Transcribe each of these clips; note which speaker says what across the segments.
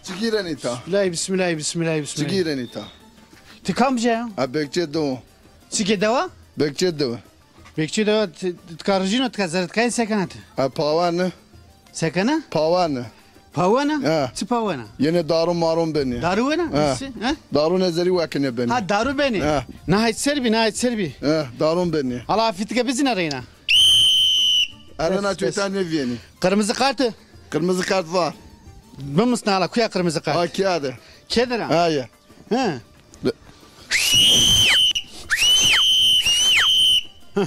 Speaker 1: Çigirenita.
Speaker 2: Bismillah.
Speaker 1: Çigirenita.
Speaker 2: Tıkamca ya.
Speaker 1: A bekçe do.
Speaker 2: Çike deva?
Speaker 1: Bekçe do.
Speaker 2: Bekçi deva tkarjino tkazart kay sekanat.
Speaker 1: A pavanı.
Speaker 2: Sekana?
Speaker 1: Pavanı.
Speaker 2: Pavana?
Speaker 1: Ha.
Speaker 2: Çi pavana?
Speaker 1: Yine darun marun beni.
Speaker 2: Daru vena?
Speaker 1: Ha.
Speaker 2: Ha?
Speaker 1: Darun ezeri vakine beni.
Speaker 2: Ha daru beni.
Speaker 1: Ha.
Speaker 2: Nahit serbi.
Speaker 1: Darun beni.
Speaker 2: Allah afitike bizim arayına.
Speaker 1: Arena
Speaker 2: Bes.
Speaker 1: çöten ne viyeni.
Speaker 2: Kırmızı kartı.
Speaker 1: Kırmızı kart var.
Speaker 2: Bu musun hala kuya kırmızı kart?
Speaker 1: Ha kağıdı.
Speaker 2: Kedera.
Speaker 1: Ha ya.
Speaker 2: Ha.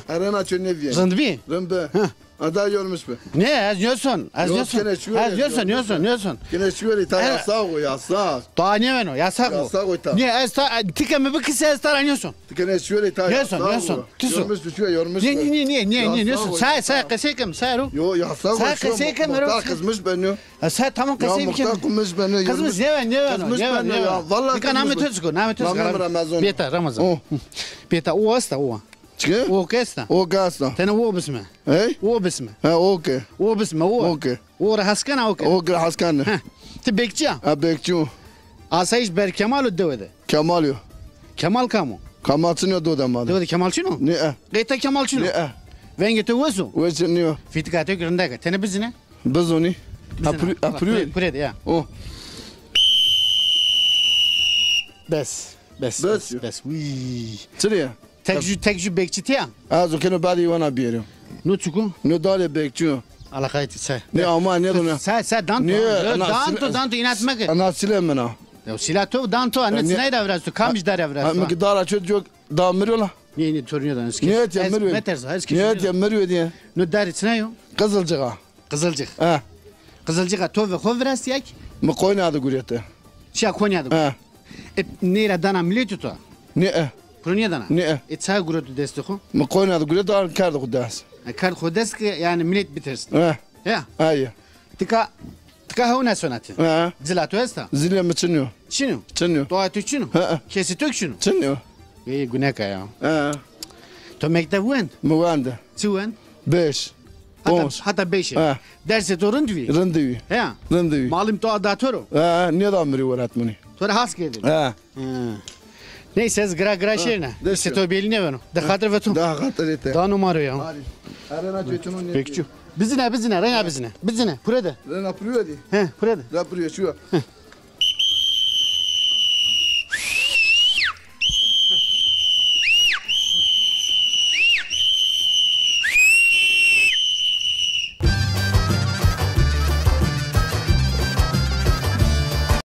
Speaker 1: Arena çöten ne viyeni.
Speaker 2: Zındbi.
Speaker 1: Rımbe. Aday yormuş mu?
Speaker 2: Ne az yiyorsun? Az
Speaker 1: Yok,
Speaker 2: yiyorsun.
Speaker 1: gene şu
Speaker 2: Az
Speaker 1: öyle,
Speaker 2: yiyorsun.
Speaker 1: Yine şu öyle ta
Speaker 2: Evet.
Speaker 1: yasak o yasak.
Speaker 2: Daha ne ben o? Yasak
Speaker 1: Yasak
Speaker 2: o.
Speaker 1: o ta.
Speaker 2: Ne az ta tika mı bu kısa az taranıyorsun?
Speaker 1: Yine şu öyle ta
Speaker 2: Yiyorsun,
Speaker 1: yasak o.
Speaker 2: yiyorsun.
Speaker 1: Yormuş mu şu yormuş mu?
Speaker 2: Ne
Speaker 1: Yasak
Speaker 2: yiyorsun?
Speaker 1: o,
Speaker 2: Say
Speaker 1: yasak.
Speaker 2: kasekem sayru.
Speaker 1: Yo yasak o.
Speaker 2: Sen
Speaker 1: şu
Speaker 2: kasayken
Speaker 1: Muhtar
Speaker 2: merhaba.
Speaker 1: kızmış beni.
Speaker 2: Say tamam
Speaker 1: Ya
Speaker 2: kasayım
Speaker 1: muhtar
Speaker 2: kim?
Speaker 1: kızmış beni.
Speaker 2: Kızmış ne ben
Speaker 1: Kızmış beni ya. Vallahi
Speaker 2: Dika namet
Speaker 1: kızmış.
Speaker 2: özgür.
Speaker 1: Namem Ramazan.
Speaker 2: Beta Ramazan.
Speaker 1: O.
Speaker 2: Beta o asta o.
Speaker 1: Çıkı?
Speaker 2: O kesta.
Speaker 1: O gazla.
Speaker 2: Tene o bisme.
Speaker 1: Hey?
Speaker 2: O bisme.
Speaker 1: Ha okey.
Speaker 2: O bisme o.
Speaker 1: Okey.
Speaker 2: O rahaskana o.
Speaker 1: O haskanı.
Speaker 2: Ti bekçi.
Speaker 1: Ha bekçu.
Speaker 2: Asayiş ber Kemal ödevede.
Speaker 1: Kemal yo.
Speaker 2: Kemal kamu.
Speaker 1: Kamatını yo dodamadı.
Speaker 2: Dövede Kemal çino.
Speaker 1: Ne?
Speaker 2: Gayta Kemal çino.
Speaker 1: Ne?
Speaker 2: Venge te osu.
Speaker 1: Veçin yo.
Speaker 2: Fitika te grandaka. Tene bizine.
Speaker 1: Biz onu. Apri.
Speaker 2: Purede ya.
Speaker 1: O.
Speaker 2: Bes.
Speaker 1: Bes.
Speaker 2: Uy.
Speaker 1: Çırıya.
Speaker 2: Tekcü bekçi te ya.
Speaker 1: Az o kene bari wana biyerim.
Speaker 2: No çuku.
Speaker 1: Ne dale bekçu.
Speaker 2: Ala kayti say.
Speaker 1: Ne ama ne rona.
Speaker 2: Say danto.
Speaker 1: Ne?
Speaker 2: Danto inatmak.
Speaker 1: Ana silemena.
Speaker 2: Ya silato danto anne
Speaker 1: Ne?
Speaker 2: sinay da vraztu. Kamış da
Speaker 1: Ha
Speaker 2: vraztu.
Speaker 1: mikdara çocuk damırıyorlar.
Speaker 2: Ne tornuyor da eski.
Speaker 1: Niyet yemiriyor.
Speaker 2: Meters eski.
Speaker 1: Niyet yemiriyor diye.
Speaker 2: No dari sinayo.
Speaker 1: Kızılcığa.
Speaker 2: Kızılcık.
Speaker 1: Ha.
Speaker 2: Kızılcık to ve hovrast yak.
Speaker 1: Mı koynadı guriyete.
Speaker 2: Şia Konya'da.
Speaker 1: Ha.
Speaker 2: Nera dana millet to.
Speaker 1: Ne?
Speaker 2: Pronya dana.
Speaker 1: Ne?
Speaker 2: Etsa gurutu desteku.
Speaker 1: Mı koynadı guriyete dar kardı kudas.
Speaker 2: Kar khodesk yani millet bitirsin.
Speaker 1: Ha.
Speaker 2: Ya.
Speaker 1: Hayır.
Speaker 2: Tika havuna sonati.
Speaker 1: Ha.
Speaker 2: Zilato esta.
Speaker 1: Zile mi çınıyor?
Speaker 2: Çinu.
Speaker 1: Çınıyor.
Speaker 2: Doğa tük çinu.
Speaker 1: Ha.
Speaker 2: Kesi tük çinu.
Speaker 1: Çınıyor.
Speaker 2: İyi güneka ya.
Speaker 1: Ha.
Speaker 2: To mektep wen.
Speaker 1: Muvanda.
Speaker 2: Çuwen.
Speaker 1: 5. 10.
Speaker 2: Hatta 5.
Speaker 1: Ha.
Speaker 2: Derse torun dvi.
Speaker 1: Randevu.
Speaker 2: Ya.
Speaker 1: Randevu.
Speaker 2: Malum to adatoro.
Speaker 1: Ha. Ne damırı var atmani?
Speaker 2: Tora has geldi.
Speaker 1: Ha.
Speaker 2: Neyse ez gra şerine.
Speaker 1: desio.
Speaker 2: İşte to beline veno. De hatır ve tu.
Speaker 1: Daha katır ete.
Speaker 2: Da numara ya.
Speaker 1: Arena çöçünün ne?
Speaker 2: Bekçu. Bizine. Bizine. Purede.
Speaker 1: Ne yapıyor di?
Speaker 2: He, purede.
Speaker 1: Ne yapıyor şu?